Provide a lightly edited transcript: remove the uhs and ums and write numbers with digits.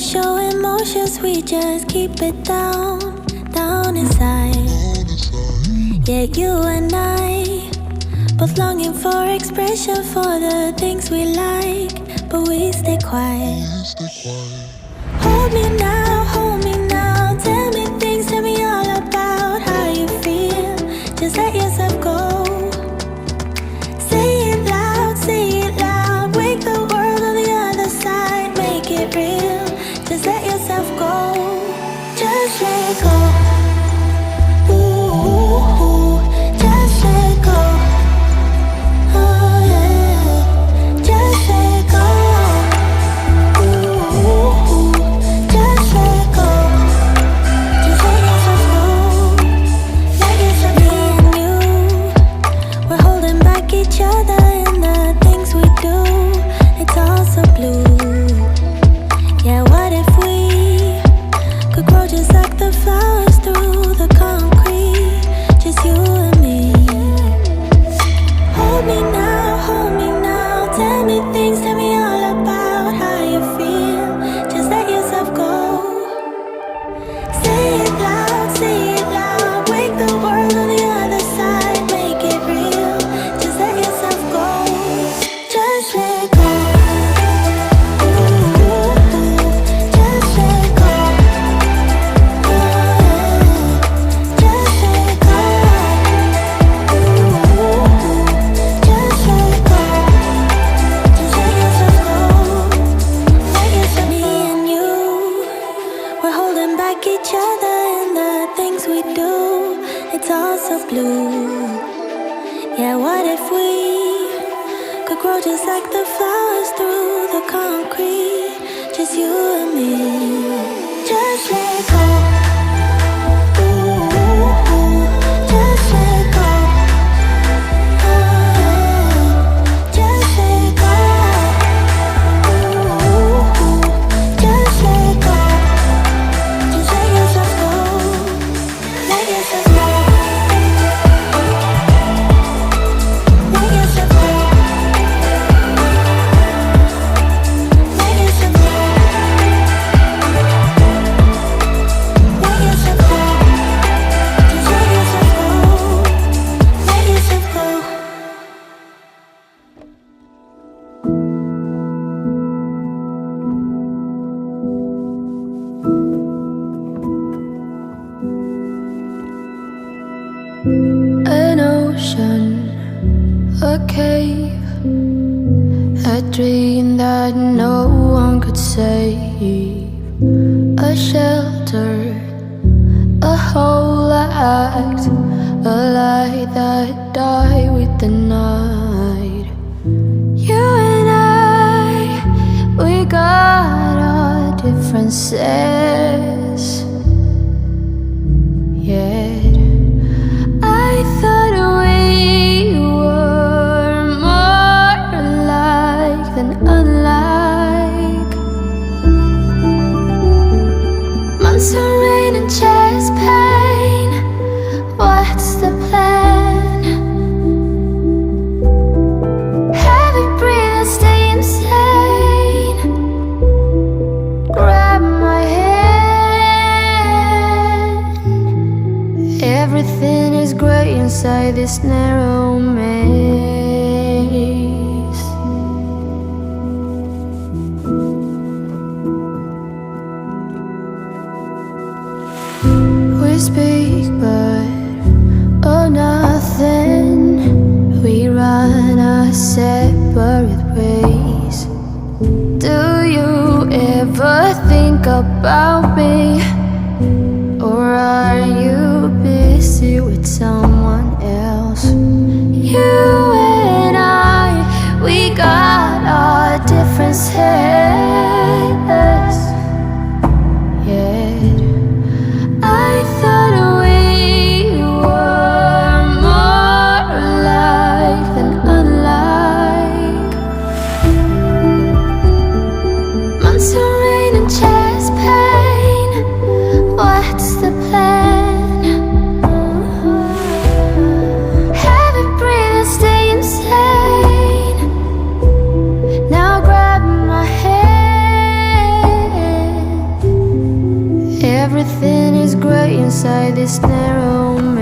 show emotions, we just keep it down, down inside. Yeah, you and I, both longing for expression for the things we like, but we stay quiet. Hold me now, tell me things, tell me all about how you feel. Just let yourself go. Say it loud, wake the world on the other side, make it real. Just let yourself go, just let go. Ooh, just let go. Oh yeah, just let go. Ooh, just let go. Just let yourself go. Let yourself be. Me and you, we're holding back each other in the things we do. It's all so blue. Yeah, what if we could grow just like the flowers through the concrete? Just you and me. Hold me now, tell me things, tell me all about how you feel. Just let yourself go. Say it loud, wake the world on the other side, make it real. Just let yourself go, just let go. Ooh, just let go. Oh yeah, just let go. Ooh, just let go. Just let yourself go. Let yourself. Me and you, we're holding back each other in the things we do. It's all so blue. Yeah, what if we could grow just like the flowers through the concrete? Just you and me. Just let go. Ooh, just let go. Oh yeah, just let go. Ooh, just let go. Just let yourself go. Let yourself go. Let yourself go. Let yourself go. Let yourself go. Just let yourself go. Let yourself go. An ocean, a cave, a dream that no one could save, a shelter, a whole act, a light that died with the night. You and I, we got our differences, yet I thought we were more alike than unlike. Months of rain and chest pain, what's the plan? Heavy breathe and stay insane. Grab my hand. Everything is grey inside this narrow maze. We speak but oh nothing. We run our separate ways. Do you ever think about me? Or are you busy with someone else? You and I, we got our differences, yet I thought we were more alike than unlike. Months of rain and chest pain, inside this narrow